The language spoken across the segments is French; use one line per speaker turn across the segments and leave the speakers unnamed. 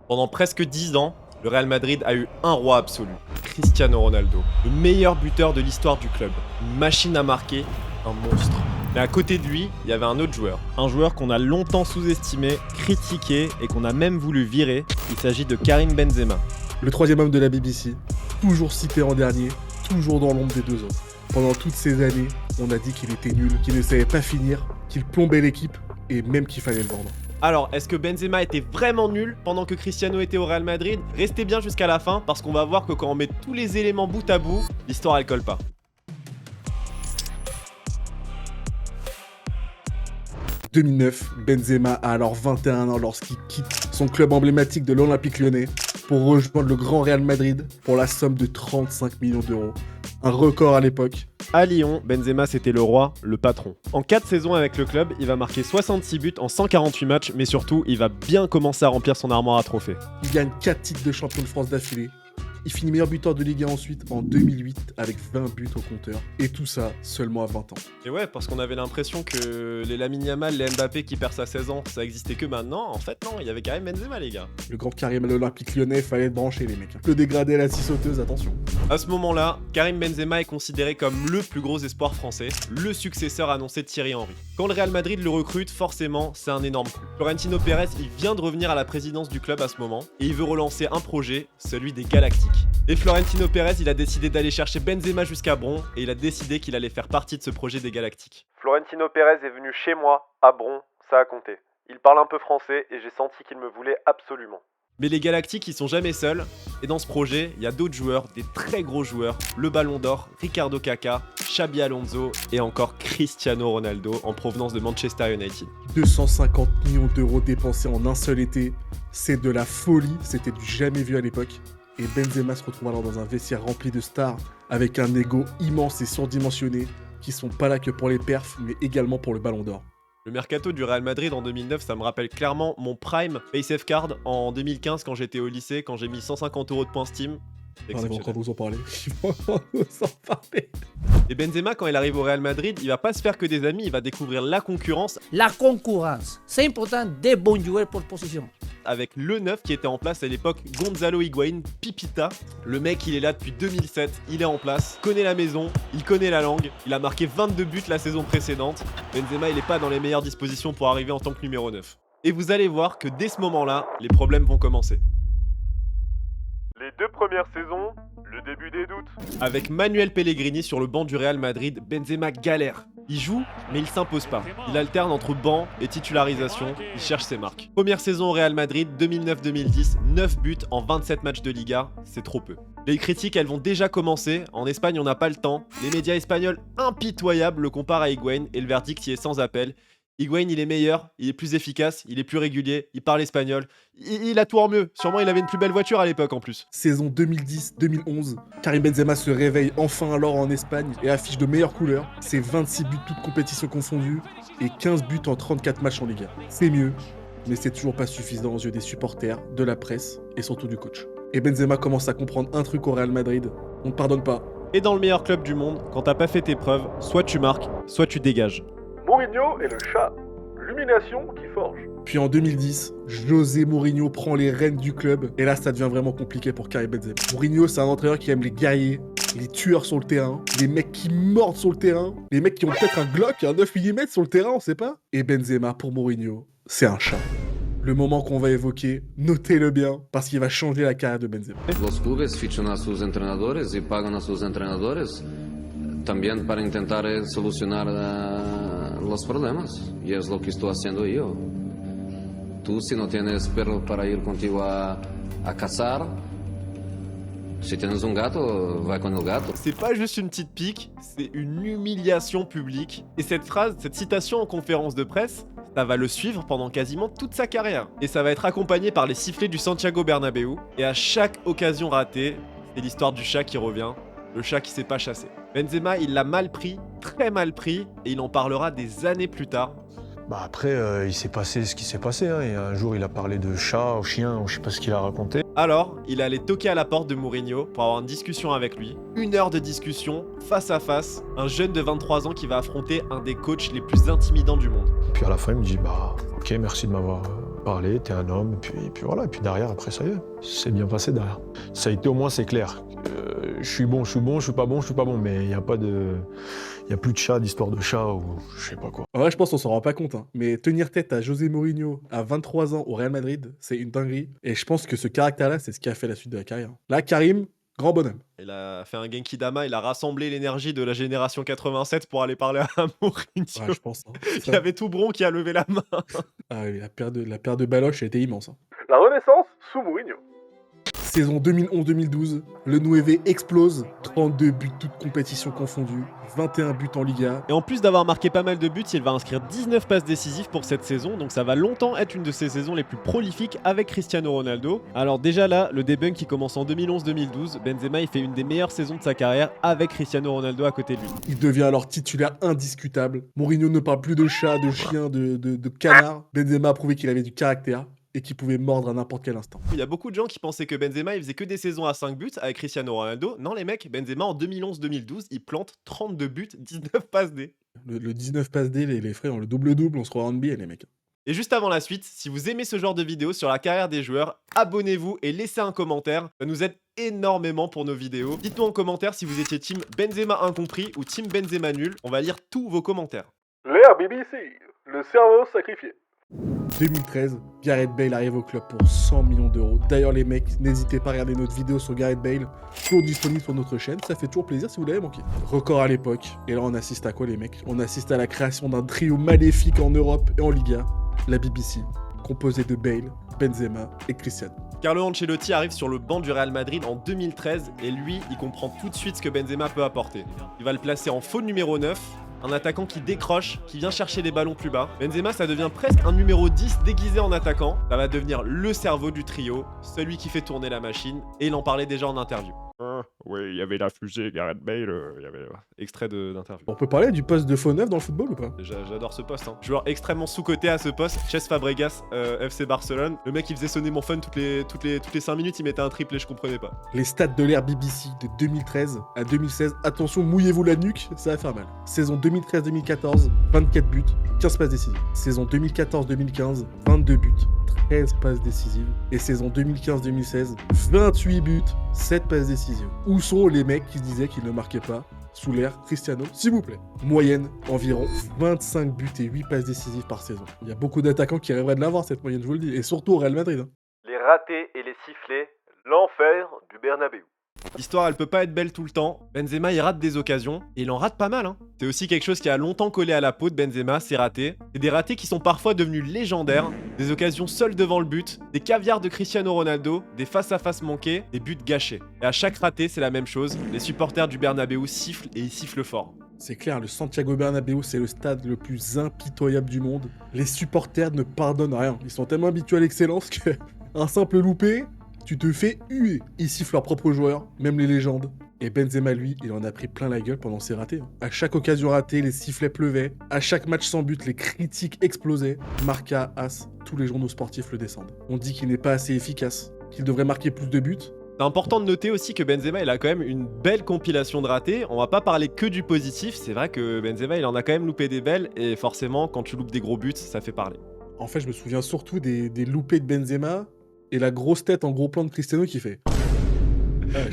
Pendant presque 10 ans, le Real Madrid a eu un roi absolu, Cristiano Ronaldo, le meilleur buteur de l'histoire du club, une machine à marquer, un monstre. Mais à côté de lui, il y avait un autre joueur. Un joueur qu'on a longtemps sous-estimé, critiqué et qu'on a même voulu virer. Il s'agit de Karim Benzema.
Le troisième homme de la BBC, toujours cité en dernier, toujours dans l'ombre des deux autres. Pendant toutes ces années, on a dit qu'il était nul, qu'il ne savait pas finir, qu'il plombait l'équipe et même qu'il fallait le vendre.
Alors, est-ce que Benzema était vraiment nul pendant que Cristiano était au Real Madrid? Restez bien jusqu'à la fin parce qu'on va voir que quand on met tous les éléments bout à bout, l'histoire elle colle pas.
En 2009, Benzema a alors 21 ans lorsqu'il quitte son club emblématique de l'Olympique Lyonnais pour rejoindre le Grand Real Madrid pour la somme de 35 millions d'euros. Un record à l'époque.
À Lyon, Benzema c'était le roi, le patron. En 4 saisons avec le club, il va marquer 66 buts en 148 matchs, mais surtout, il va bien commencer à remplir son armoire à trophées.
Il gagne 4 titres de champion de France d'affilée. Il finit meilleur buteur de Ligue 1 ensuite en 2008 avec 20 buts au compteur. Et tout ça seulement à 20 ans.
Et ouais, parce qu'on avait l'impression que les Lamine Yamal, les Mbappé qui percent à 16 ans, ça existait que maintenant. En fait, non, il y avait quand même Benzema, les gars.
Le grand Karim à l'Olympique Lyonnais, fallait être branché les mecs. Le dégradé à la scie sauteuse, attention.
À ce moment-là, Karim Benzema est considéré comme le plus gros espoir français, le successeur annoncé de Thierry Henry. Quand le Real Madrid le recrute, forcément, c'est un énorme coup. Florentino Pérez, il vient de revenir à la présidence du club à ce moment, et il veut relancer un projet, celui des Galactiques. Et Florentino Pérez, il a décidé d'aller chercher Benzema jusqu'à Bron, et il a décidé qu'il allait faire partie de ce projet des Galactiques. Florentino Pérez est venu chez moi, à Bron, ça a compté. Il parle un peu français, et j'ai senti qu'il me voulait absolument. Mais les Galactiques, ils sont jamais seuls, et dans ce projet, il y a d'autres joueurs, des très gros joueurs, le Ballon d'Or, Ricardo Caca, Xabi Alonso, et encore Cristiano Ronaldo, en provenance de Manchester United.
250 millions d'euros dépensés en un seul été, c'est de la folie, c'était du jamais vu à l'époque. Et Benzema se retrouve alors dans un vestiaire rempli de stars, avec un ego immense et surdimensionné, qui sont pas là que pour les perfs, mais également pour le Ballon d'Or.
Le mercato du Real Madrid en 2009, ça me rappelle clairement mon prime PaySafe Card en 2015 quand j'étais au lycée, quand j'ai mis 150 € de points Steam.
On va encore nous en parler. On va nous en parler.
Et Benzema, quand il arrive au Real Madrid, il va pas se faire que des amis, il va découvrir la concurrence.
La concurrence, c'est important, des bons joueurs pour position.
Avec le neuf qui était en place à l'époque, Gonzalo Higuaín Pipita. Le mec, il est là depuis 2007, il est en place, connaît la maison, il connaît la langue, il a marqué 22 buts la saison précédente. Benzema, il est pas dans les meilleures dispositions pour arriver en tant que numéro 9. Et vous allez voir que dès ce moment-là, les problèmes vont commencer. Les 2 premières saisons, le début des doutes. Avec Manuel Pellegrini sur le banc du Real Madrid, Benzema galère. Il joue, mais il s'impose pas. Il alterne entre banc et titularisation, il cherche ses marques. Première saison au Real Madrid, 2009-2010, 9 buts en 27 matchs de Liga, c'est trop peu. Les critiques, elles vont déjà commencer. En Espagne, on n'a pas le temps. Les médias espagnols impitoyables le comparent à Higuaín et le verdict y est sans appel. Higuaín, il est meilleur, il est plus efficace, il est plus régulier, il parle espagnol. Il a tout en mieux. Sûrement, il avait une plus belle voiture à l'époque en plus.
Saison 2010-2011, Karim Benzema se réveille enfin alors en Espagne et affiche de meilleures couleurs. C'est 26 buts toutes compétitions confondues et 15 buts en 34 matchs en Liga. C'est mieux, mais c'est toujours pas suffisant aux yeux des supporters, de la presse et surtout du coach. Et Benzema commence à comprendre un truc au Real Madrid, on ne pardonne pas.
Et dans le meilleur club du monde, quand t'as pas fait tes preuves, soit tu marques, soit tu dégages.
Mourinho est le chat, l'humiliation qui forge.
Puis en 2010, José Mourinho prend les rênes du club et là ça devient vraiment compliqué pour Karim Benzema. Mourinho, c'est un entraîneur qui aime les guerriers, les tueurs sur le terrain, les mecs qui mordent sur le terrain, les mecs qui ont peut-être un Glock, un 9 mm sur le terrain, on sait pas. Et Benzema, pour Mourinho, c'est un chat. Le moment qu'on va évoquer, notez-le bien, parce qu'il va changer la carrière de Benzema.
Los clubes fichan a sus entrenadores y pagan a sus entrenadores también para intentar solucionar los problemas. Y es lo que estoy haciendo yo. Tú, si no tienes perro para ir contigo a cazar, si tienes un gato, va con el gato.
C'est pas juste une petite pique, c'est une humiliation publique. Et cette phrase, cette citation en conférence de presse, ça va le suivre pendant quasiment toute sa carrière. Et ça va être accompagné par les sifflets du Santiago Bernabéu. Et à chaque occasion ratée, c'est l'histoire du chat qui revient. Le chat qui s'est pas chassé. Benzema, il l'a mal pris, très mal pris, et il en parlera des années plus tard.
Bah après, il s'est passé ce qui s'est passé. Hein. Et un jour, il a parlé de chat, au chien, ou je sais pas ce qu'il a raconté.
Alors, il allait toquer à la porte de Mourinho pour avoir une discussion avec lui. 1 heure de discussion, face à face, un jeune de 23 ans qui va affronter un des coachs les plus intimidants du monde.
Puis à la fin, il me dit, bah ok, merci de m'avoir parler, t'es un homme, et puis voilà. Et puis derrière, après, ça y est, c'est bien passé derrière. Ça a été au moins, c'est clair. Je suis bon, je suis pas bon, mais il n'y a pas de... Il n'y a plus de chat, d'histoire de chat ou je sais pas quoi.
En vrai, je pense qu'on s'en rend pas compte, hein. Mais tenir tête à José Mourinho à 23 ans au Real Madrid, c'est une dinguerie. Et je pense que ce caractère-là, c'est ce qui a fait la suite de la carrière. Là, Karim, grand bonhomme.
Il a fait un Genki Dama, il a rassemblé l'énergie de la génération 87 pour aller parler à Mourinho.
Ouais, je pense. Hein.
Il y avait tout Bron qui a levé la main.
Ah oui, la paire de baloches a été immense. Hein.
La Renaissance sous Mourinho.
Saison 2011-2012, le 9 explose. 32 buts toutes compétitions confondues, 21 buts en Liga.
Et en plus d'avoir marqué pas mal de buts, il va inscrire 19 passes décisives pour cette saison, donc ça va longtemps être une de ses saisons les plus prolifiques avec Cristiano Ronaldo. Alors déjà là, le debunk qui commence en 2011-2012, Benzema il fait une des meilleures saisons de sa carrière avec Cristiano Ronaldo à côté de lui.
Il devient alors titulaire indiscutable. Mourinho ne parle plus de chat, de chien, de canard. Benzema a prouvé qu'il avait du caractère et qu'il pouvait mordre à n'importe quel instant.
Il y a beaucoup de gens qui pensaient que Benzema il faisait que des saisons à 5 buts avec Cristiano Ronaldo. Non les mecs, Benzema en 2011-2012 il plante 32 buts, 19 passes D.
Le 19 passes D, les frères ont le double-double, on se croit en NBA les mecs.
Et juste avant la suite, si vous aimez ce genre de vidéos sur la carrière des joueurs, abonnez-vous et laissez un commentaire. Ça nous aide énormément pour nos vidéos. Dites-nous en commentaire si vous étiez team Benzema incompris ou team Benzema nul. On va lire tous vos commentaires.
L'ère BBC, le cerveau sacrifié.
2013, Gareth Bale arrive au club pour 100 millions d'euros. D'ailleurs les mecs, n'hésitez pas à regarder notre vidéo sur Gareth Bale, toujours disponible sur notre chaîne, ça fait toujours plaisir si vous l'avez manqué. Record à l'époque, et là on assiste à quoi les mecs? On assiste à la création d'un trio maléfique en Europe et en Liga, la BBC, composé de Bale, Benzema et Cristiano.
Carlo Ancelotti arrive sur le banc du Real Madrid en 2013 et lui, il comprend tout de suite ce que Benzema peut apporter. Il va le placer en faux numéro 9, un attaquant qui décroche, qui vient chercher les ballons plus bas. Benzema, ça devient presque un numéro 10 déguisé en attaquant. Ça va devenir le cerveau du trio, celui qui fait tourner la machine, et il en parlait déjà en interview. Oui, il y avait la fusée, Gareth Bale, il y avait extrait d'interview.
On peut parler du poste de faux neuf dans le football ou pas?
J'adore ce poste. Hein. Joueur extrêmement sous-coté à ce poste. Cesc Fabregas, FC Barcelone. Le mec, il faisait sonner mon phone toutes les 5 minutes, il mettait un triplé, je comprenais pas.
Les stats de l'ère BBC de 2013 à 2016, attention, mouillez-vous la nuque, ça va faire mal. Saison 2013-2014, 24 buts, 15 passes décisives. Saison 2014-2015, 22 buts, 13 passes décisives. Et saison 2015-2016, 28 buts, 7 passes décisives. Où sont les mecs qui disaient qu'ils ne marquaient pas sous l'ère Cristiano, s'il vous plaît? Moyenne, environ 25 buts et 8 passes décisives par saison. Il y a beaucoup d'attaquants qui rêveraient de l'avoir, cette moyenne, je vous le dis. Et surtout au Real Madrid. Hein.
Les ratés et les sifflets, l'enfer du Bernabéu.
L'histoire, elle peut pas être belle tout le temps. Benzema, il rate des occasions, et il en rate pas mal. Hein. C'est aussi quelque chose qui a longtemps collé à la peau de Benzema, ses ratés. C'est des ratés qui sont parfois devenus légendaires, des occasions seules devant le but, des caviars de Cristiano Ronaldo, des face-à-face manqués, des buts gâchés. Et à chaque raté, c'est la même chose. Les supporters du Bernabéu sifflent, et ils sifflent fort.
C'est clair, le Santiago Bernabéu, c'est le stade le plus impitoyable du monde. Les supporters ne pardonnent rien. Ils sont tellement habitués à l'excellence que un simple loupé, tu te fais huer. Ils sifflent leurs propres joueurs, même les légendes. Et Benzema, lui, il en a pris plein la gueule pendant ses ratés. À chaque occasion ratée, les sifflets pleuvaient. À chaque match sans but, les critiques explosaient. Marca, As, tous les journaux sportifs le descendent. On dit qu'il n'est pas assez efficace, qu'il devrait marquer plus de buts.
C'est important de noter aussi que Benzema, il a quand même une belle compilation de ratés. On va pas parler que du positif. C'est vrai que Benzema, il en a quand même loupé des belles. Et forcément, quand tu loupes des gros buts, ça fait parler.
En fait, je me souviens surtout des loupés de Benzema et la grosse tête en gros plan de Cristiano qui fait.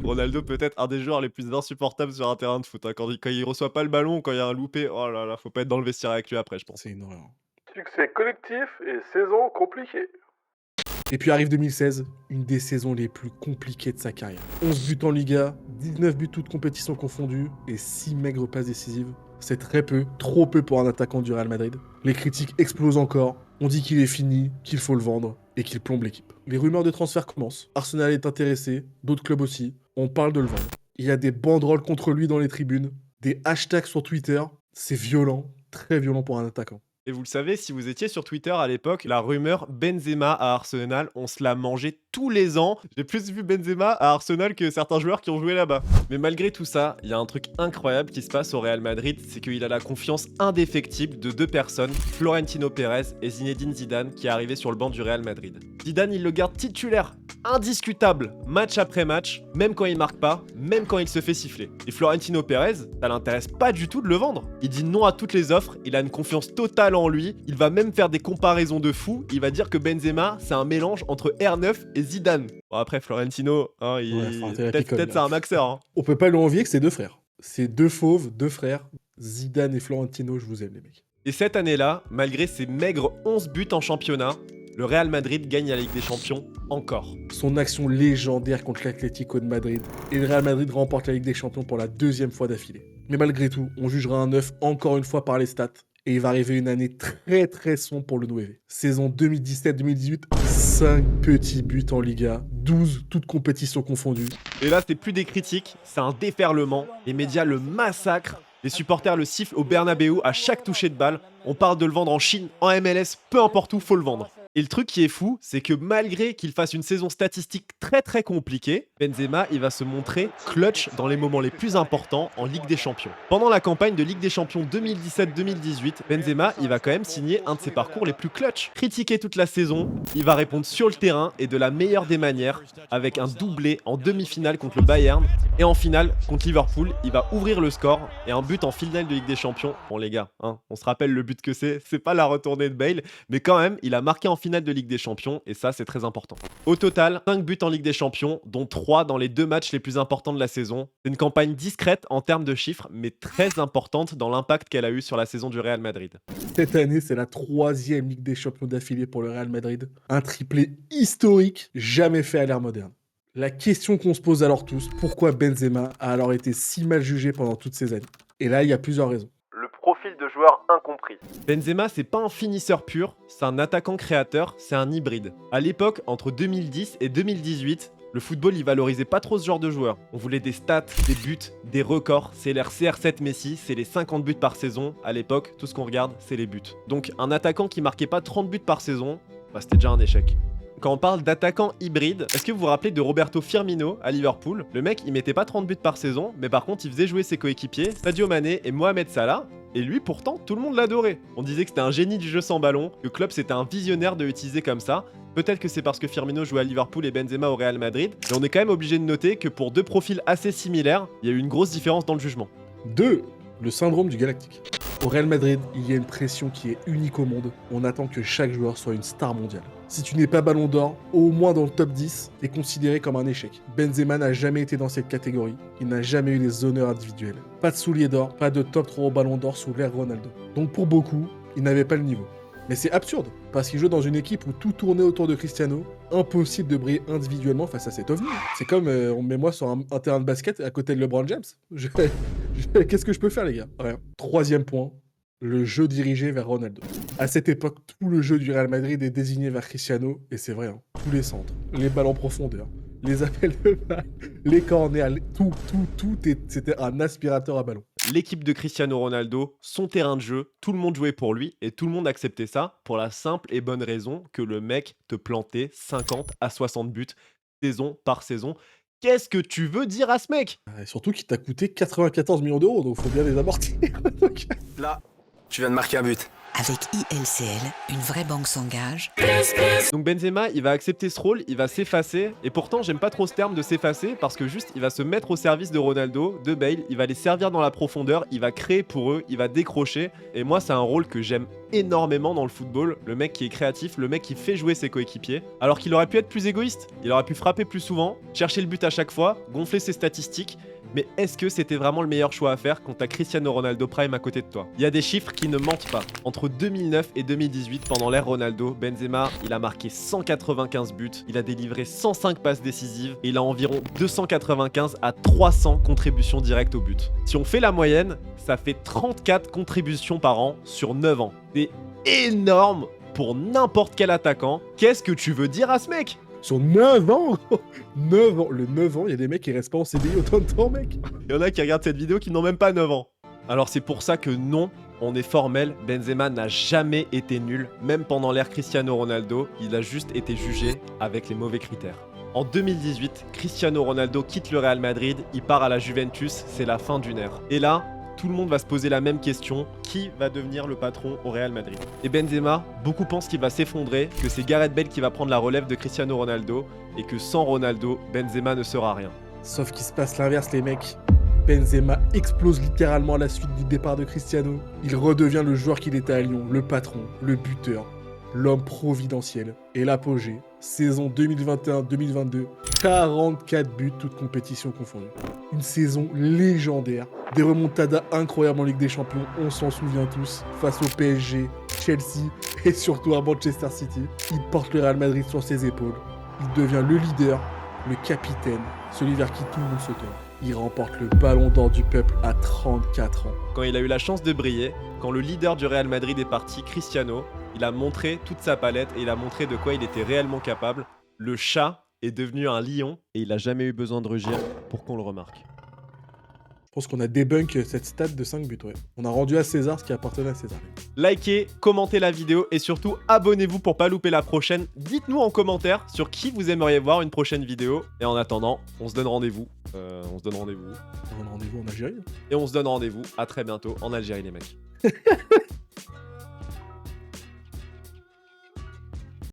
Ronaldo peut-être un des joueurs les plus insupportables sur un terrain de foot. Hein. Quand il reçoit pas le ballon, quand il y a un loupé, oh là là, faut pas être dans le vestiaire avec lui après, je pense.
C'est une horreur.
Succès collectif et saison compliquée.
Et puis arrive 2016, une des saisons les plus compliquées de sa carrière. 11 buts en Liga, 19 buts toutes compétitions confondues et 6 maigres passes décisives. C'est très peu, trop peu pour un attaquant du Real Madrid. Les critiques explosent encore. On dit qu'il est fini, qu'il faut le vendre et qu'il plombe l'équipe. Les rumeurs de transfert commencent. Arsenal est intéressé, d'autres clubs aussi. On parle de le vendre. Il y a des banderoles contre lui dans les tribunes, des hashtags sur Twitter. C'est violent, très violent pour un attaquant.
Et vous le savez, si vous étiez sur Twitter à l'époque, la rumeur Benzema à Arsenal, on se l'a mangé tous les ans. J'ai plus vu Benzema à Arsenal que certains joueurs qui ont joué là-bas. Mais malgré tout ça, il y a un truc incroyable qui se passe au Real Madrid, c'est qu'il a la confiance indéfectible de deux personnes, Florentino Pérez et Zinedine Zidane, qui est arrivé sur le banc du Real Madrid. Zidane, il le garde titulaire indiscutable match après match, même quand il marque pas, même quand il se fait siffler. Et Florentino Pérez, ça l'intéresse pas du tout de le vendre. Il dit non à toutes les offres, il a une confiance totale en lui, il va même faire des comparaisons de fou, il va dire que Benzema, c'est un mélange entre R9 et Zidane. Bon après, Florentino, hein, peut-être c'est un maxeur. Hein.
On peut pas lui envier que c'est deux frères. C'est deux fauves, deux frères. Zidane et Florentino, je vous aime les mecs.
Et cette année-là, malgré ses maigres 11 buts en championnat, le Real Madrid gagne la Ligue des Champions encore.
Son action légendaire contre l'Atlético de Madrid. Et le Real Madrid remporte la Ligue des Champions pour la 2e fois d'affilée. Mais malgré tout, on jugera un 9 encore une fois par les stats. Et il va arriver une année très sombre pour le 9. Saison 2017-2018, 5 petits buts en Liga, 12 toutes compétitions confondues.
Et là, c'est plus des critiques, c'est un déferlement. Les médias le massacrent. Les supporters le sifflent au Bernabéu à chaque toucher de balle. On parle de le vendre en Chine, en MLS, peu importe où, faut le vendre. Et le truc qui est fou, c'est que malgré qu'il fasse une saison statistique très compliquée, Benzema, il va se montrer clutch dans les moments les plus importants en Ligue des Champions. Pendant la campagne de Ligue des Champions 2017-2018, Benzema, il va quand même signer un de ses parcours les plus clutch. Critiqué toute la saison, il va répondre sur le terrain et de la meilleure des manières, avec un doublé en demi-finale contre le Bayern. Et en finale, contre Liverpool, il va ouvrir le score et un but en finale de Ligue des Champions. Bon les gars, hein, on se rappelle le but que c'est pas la retournée de Bale, mais quand même, il a marqué en finale de Ligue des Champions et ça c'est très important. Au total, 5 buts en Ligue des Champions, dont 3 dans les 2 matchs les plus importants de la saison. C'est une campagne discrète en termes de chiffres, mais très importante dans l'impact qu'elle a eu sur la saison du Real Madrid.
Cette année, c'est la 3e Ligue des Champions d'affilée pour le Real Madrid. Un triplé historique, jamais fait à l'ère moderne. La question qu'on se pose alors tous, pourquoi Benzema a alors été si mal jugé pendant toutes ces années? Et là, il y a plusieurs raisons.
Le profil de joueur incompris.
Benzema, c'est pas un finisseur pur, c'est un attaquant créateur, c'est un hybride. À l'époque, entre 2010 et 2018, le football, il valorisait pas trop ce genre de joueur. On voulait des stats, des buts, des records. C'est l'ère CR7 Messi, c'est les 50 buts par saison. À l'époque, tout ce qu'on regarde, c'est les buts. Donc, un attaquant qui marquait pas 30 buts par saison, bah, c'était déjà un échec. Quand on parle d'attaquant hybride, est-ce que vous vous rappelez de Roberto Firmino à Liverpool? Le mec, il mettait pas 30 buts par saison, mais par contre, il faisait jouer ses coéquipiers, Sadio Mané et Mohamed Salah. Et lui, pourtant, tout le monde l'adorait. On disait que c'était un génie du jeu sans ballon, que Klopp c'était un visionnaire de l'utiliser comme ça. Peut-être que c'est parce que Firmino jouait à Liverpool et Benzema au Real Madrid, mais on est quand même obligé de noter que pour deux profils assez similaires, il y a eu une grosse différence dans le jugement.
2. Le syndrome du Galactique. Au Real Madrid, il y a une pression qui est unique au monde. On attend que chaque joueur soit une star mondiale. Si tu n'es pas Ballon d'Or, au moins dans le top 10, est considéré comme un échec. Benzema n'a jamais été dans cette catégorie. Il n'a jamais eu les honneurs individuels. Pas de soulier d'or, pas de top 3 au Ballon d'Or sous l'ère Ronaldo. Donc pour beaucoup, il n'avait pas le niveau. Mais c'est absurde, parce qu'il joue dans une équipe où tout tournait autour de Cristiano. Impossible de briller individuellement face à cet ovni. C'est comme on met moi sur un terrain de basket à côté de LeBron James. Qu'est-ce que je peux faire les gars? Rien. 3e point, le jeu dirigé vers Ronaldo. À cette époque, tout le jeu du Real Madrid est désigné vers Cristiano, et c'est vrai, hein, tous les centres, les balles en profondeur, les appels de balle, les corners, c'était un aspirateur à ballon.
L'équipe de Cristiano Ronaldo, son terrain de jeu, tout le monde jouait pour lui et tout le monde acceptait ça pour la simple et bonne raison que le mec te plantait 50 à 60 buts saison par saison. Qu'est-ce que tu veux dire à ce mec?
Et surtout qu'il t'a coûté 94 millions d'euros, donc faut bien les amortir.
Là, tu viens de marquer un but.
Avec ILCL, une vraie banque s'engage.
Donc Benzema, il va accepter ce rôle, il va s'effacer. Et pourtant, j'aime pas trop ce terme de s'effacer parce que juste, il va se mettre au service de Ronaldo, de Bale. Il va les servir dans la profondeur, il va créer pour eux, il va décrocher. Et moi, c'est un rôle que j'aime énormément dans le football. Le mec qui est créatif, le mec qui fait jouer ses coéquipiers. Alors qu'il aurait pu être plus égoïste, il aurait pu frapper plus souvent, chercher le but à chaque fois, gonfler ses statistiques. Mais est-ce que c'était vraiment le meilleur choix à faire quand t'as Cristiano Ronaldo Prime à côté de toi? Il y a des chiffres qui ne mentent pas. Entre 2009 et 2018, pendant l'ère Ronaldo, Benzema, il a marqué 195 buts, il a délivré 105 passes décisives et il a environ 295 à 300 contributions directes au but. Si on fait la moyenne, ça fait 34 contributions par an sur 9 ans. C'est énorme pour n'importe quel attaquant. Qu'est-ce que tu veux dire à ce mec?
Sur 9 ans 9 ans. Le 9 ans, il y a des mecs qui restent pas en CDI autant de temps, mec.
Il y en a qui regardent cette vidéo qui n'ont même pas 9 ans. Alors c'est pour ça que non, on est formel, Benzema n'a jamais été nul, même pendant l'ère Cristiano Ronaldo, il a juste été jugé avec les mauvais critères. En 2018, Cristiano Ronaldo quitte le Real Madrid, il part à la Juventus, c'est la fin d'une ère. Et là, tout le monde va se poser la même question, qui va devenir le patron au Real Madrid? Et Benzema, beaucoup pensent qu'il va s'effondrer, que c'est Gareth Bale qui va prendre la relève de Cristiano Ronaldo, et que sans Ronaldo, Benzema ne sera rien.
Sauf qu'il se passe l'inverse, les mecs. Benzema explose littéralement à la suite du départ de Cristiano. Il redevient le joueur qu'il était à Lyon, le patron, le buteur, l'homme providentiel. Et l'apogée, saison 2021-2022, 44 buts, toutes compétitions confondues. Une saison légendaire, des remontadas incroyables en Ligue des Champions, on s'en souvient tous, face au PSG, Chelsea et surtout à Manchester City. Il porte le Real Madrid sur ses épaules. Il devient le leader, le capitaine, celui vers qui tout le monde se tourne. Il remporte le ballon d'or du peuple à 34 ans.
Quand il a eu la chance de briller, quand le leader du Real Madrid est parti, Cristiano, il a montré toute sa palette et il a montré de quoi il était réellement capable. Le chat est devenu un lion et il a jamais eu besoin de rugir pour qu'on le remarque.
Je pense qu'on a débunk cette stat de 5 buts, ouais. On a rendu à César ce qui appartenait à César.
Likez, commentez la vidéo et surtout abonnez-vous pour pas louper la prochaine. Dites-nous en commentaire sur qui vous aimeriez voir une prochaine vidéo. Et en attendant, on se donne rendez-vous. On
a rendez-vous en Algérie.
Et on se donne rendez-vous à très bientôt en Algérie les mecs.